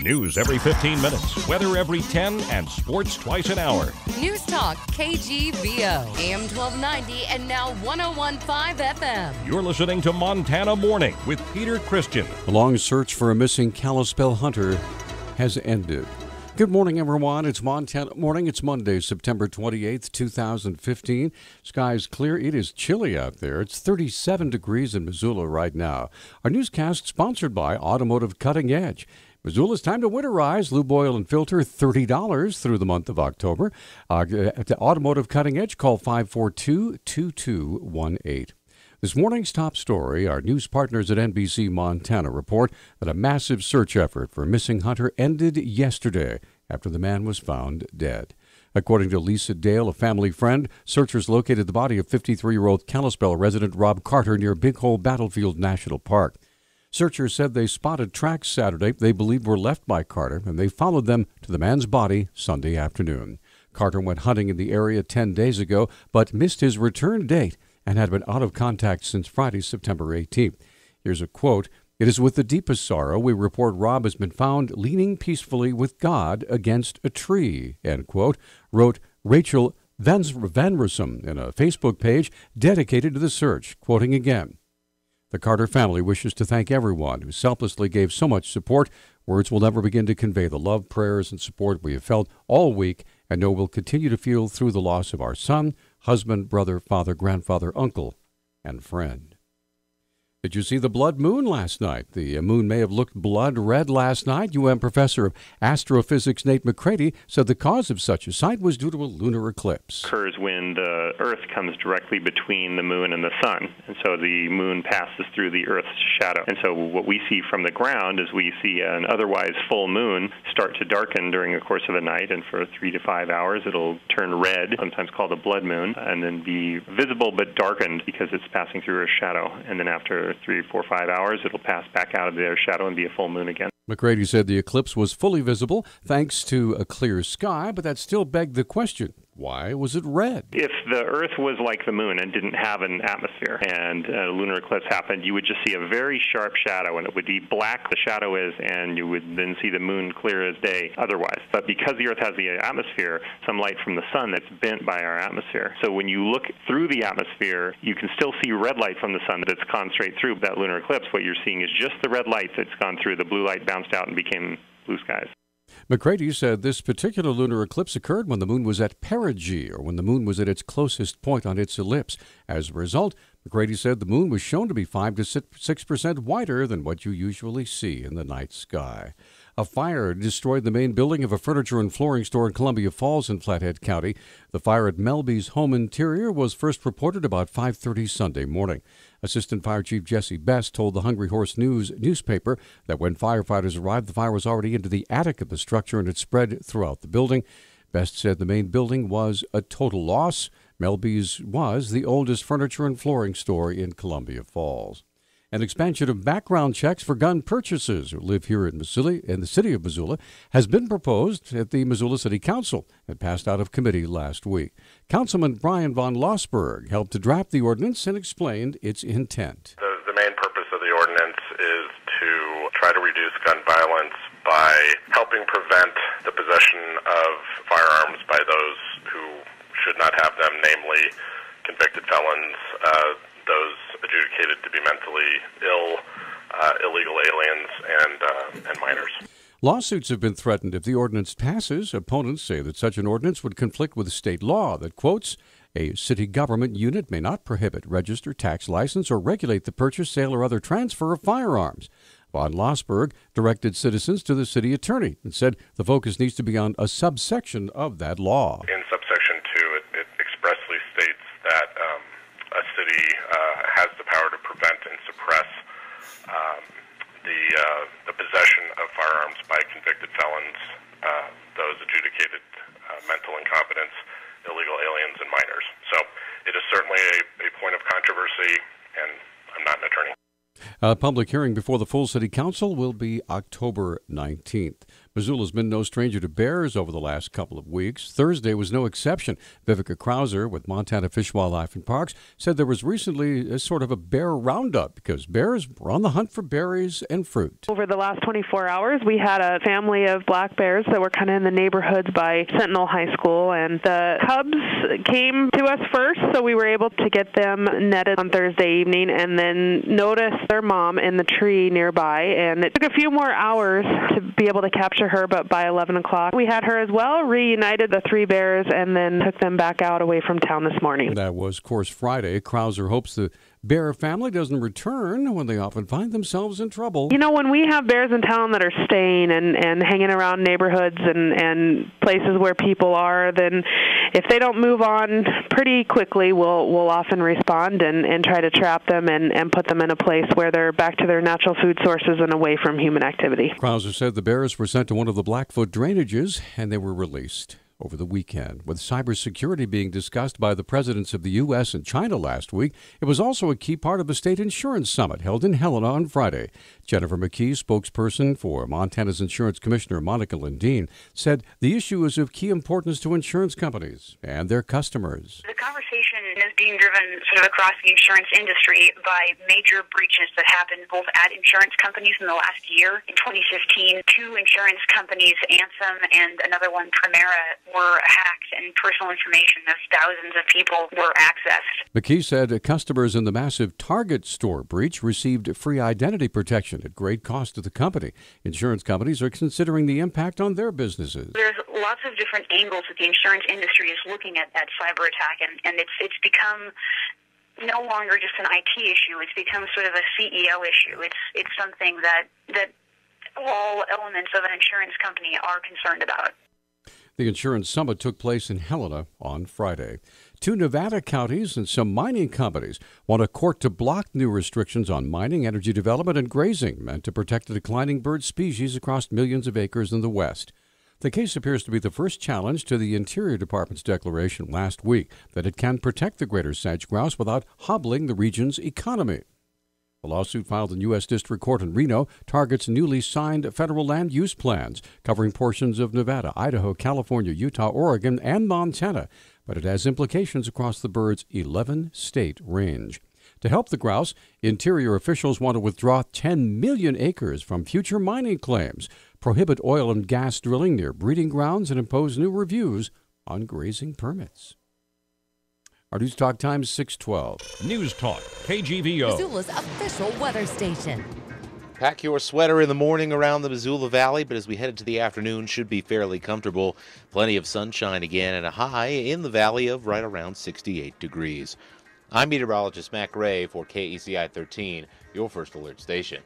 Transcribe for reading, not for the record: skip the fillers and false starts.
News every 15 minutes, weather every 10, and sports twice an hour. Newstalk, KGVO, AM 1290 and now 101.5 FM. You're listening to Montana Morning with Peter Christian. The long search for a missing Kalispell hunter has ended. Good morning, everyone. It's Montana Morning. It's Monday, September 28th, 2015. Skies clear. It is chilly out there. It's 37 degrees in Missoula right now. Our newscast sponsored by Automotive Cutting Edge. Missoula's time to winterize. Lube oil and filter, $30 through the month of October. At the Automotive Cutting Edge, call 542-2218. This morning's top story, our news partners at NBC Montana report that a massive search effort for a missing hunter ended yesterday after the man was found dead. According to Lisa Dale, a family friend, searchers located the body of 53-year-old Kalispell resident Rob Carter near Big Hole Battlefield National Park. Searchers said they spotted tracks Saturday they believed were left by Carter, and they followed them to the man's body Sunday afternoon. Carter went hunting in the area 10 days ago, but missed his return date and had been out of contact since Friday, September 18th. Here's a quote. "It is with the deepest sorrow we report Rob has been found leaning peacefully with God against a tree," end quote, wrote Rachel Van Rossum in a Facebook page dedicated to the search, quoting again. The Carter family wishes to thank everyone who selflessly gave so much support. Words will never begin to convey the love, prayers, and support we have felt all week and know we'll continue to feel through the loss of our son, husband, brother, father, grandfather, uncle, and friend. Did you see the blood moon last night? The moon may have looked blood red last night. UM professor of astrophysics Nate McCready said the cause of such a sight was due to a lunar eclipse. Occurs when the Earth comes directly between the moon and the sun, and so the moon passes through the Earth's shadow. And so what we see from the ground is we see an otherwise full moon start to darken during the course of the night, and for 3 to 5 hours it'll turn red, sometimes called a blood moon, and then be visible but darkened because it's passing through Earth's shadow. And then after 3, 4, 5 hours, it'll pass back out of their shadow and be a full moon again. McCready said the eclipse was fully visible thanks to a clear sky, but that still begged the question, why was it red? If the Earth was like the moon and didn't have an atmosphere and a lunar eclipse happened, you would just see a very sharp shadow, and it would be black, the shadow is, and you would then see the moon clear as day otherwise. But because the Earth has the atmosphere, some light from the sun that's bent by our atmosphere. So when you look through the atmosphere, you can still see red light from the sun that's gone straight through that lunar eclipse. What you're seeing is just the red light that's gone through. The blue light bounced out and became blue skies. McCready said this particular lunar eclipse occurred when the moon was at perigee, or when the moon was at its closest point on its ellipse. As a result, McCready said the moon was shown to be 5 to 6% wider than what you usually see in the night sky. A fire destroyed the main building of a furniture and flooring store in Columbia Falls in Flathead County. The fire at Melby's home interior was first reported about 5:30 Sunday morning. Assistant Fire Chief Jesse Best told the Hungry Horse News newspaper that when firefighters arrived, the fire was already into the attic of the structure and had spread throughout the building. Best said the main building was a total loss. Melby's was the oldest furniture and flooring store in Columbia Falls. An expansion of background checks for gun purchasers who live here in Missoula, in the city of Missoula, has been proposed at the Missoula City Council and passed out of committee last week. Councilman Brian von Lossberg helped to draft the ordinance and explained its intent. The main purpose of the ordinance is to try to reduce gun violence by helping prevent the possession of firearms by those who should not have them, namely convicted felons, those adjudicated to be mentally ill, illegal aliens, and minors. Lawsuits have been threatened if the ordinance passes. Opponents say that such an ordinance would conflict with state law that, quotes, a city government unit may not prohibit, register, tax, license, or regulate the purchase, sale, or other transfer of firearms. Von Lossberg directed citizens to the city attorney and said the focus needs to be on a subsection of that law. In subsection 2, it expressly states that a city has the power to prevent and suppress the possession of firearms by convicted felons, those adjudicated mental incompetence, illegal aliens, and minors. So it is certainly a point of controversy, and I'm not an attorney. A public hearing before the full city council will be October 19th. Missoula's been no stranger to bears over the last couple of weeks. Thursday was no exception. Vivica Krauser with Montana Fish, Wildlife and Parks said there was recently a sort of a bear roundup because bears were on the hunt for berries and fruit. Over the last 24 hours, we had a family of black bears that were kind of in the neighborhoods by Sentinel High School, and the cubs came to us first, so we were able to get them netted on Thursday evening and then noticed their mom in the tree nearby, and it took a few more hours to be able to capture her, but by 11 o'clock we had her as well, reunited the three bears, and then took them back out away from town this morning. That was, of course, Friday. Krauser hopes the bear family doesn't return when they often find themselves in trouble. You know, when we have bears in town that are staying and hanging around neighborhoods and places where people are, then if they don't move on pretty quickly, we'll often respond and try to trap them and put them in a place where they're back to their natural food sources and away from human activity. Krauser said the bears were sent to one of the Blackfoot drainages and they were released over the weekend. With cybersecurity being discussed by the presidents of the U.S. and China last week, it was also a key part of the state insurance summit held in Helena on Friday. Jennifer McKee, spokesperson for Montana's Insurance Commissioner Monica Lundeen, said the issue is of key importance to insurance companies and their customers. The conversation is being driven sort of across the insurance industry by major breaches that happened both at insurance companies in the last year. In 2015, two insurance companies, Anthem and another one, Primera, were hacked and personal information of thousands of people were accessed. McKee said customers in the massive Target store breach received free identity protection at great cost to the company. Insurance companies are considering the impact on their businesses. There's lots of different angles that the insurance industry is looking at that cyber attack, and it's become no longer just an IT issue. It's become sort of a CEO issue. It's something that all elements of an insurance company are concerned about. The insurance summit took place in Helena on Friday. 2 Nevada counties and some mining companies want a court to block new restrictions on mining, energy development, and grazing meant to protect the declining bird species across millions of acres in the West. The case appears to be the first challenge to the Interior Department's declaration last week that it can protect the greater sedge grouse without hobbling the region's economy. The lawsuit filed in U.S. District Court in Reno targets newly signed federal land use plans covering portions of Nevada, Idaho, California, Utah, Oregon, and Montana, but it has implications across the bird's 11-state range. To help the grouse, Interior officials want to withdraw 10 million acres from future mining claims, prohibit oil and gas drilling near breeding grounds, and impose new reviews on grazing permits. Our Newstalk time is 6:12. Newstalk, KGVO. Missoula's official weather station. Pack your sweater in the morning around the Missoula Valley, but as we head into the afternoon, should be fairly comfortable. Plenty of sunshine again and a high in the valley of right around 68 degrees. I'm meteorologist Mac Ray for KECI 13, your first alert station.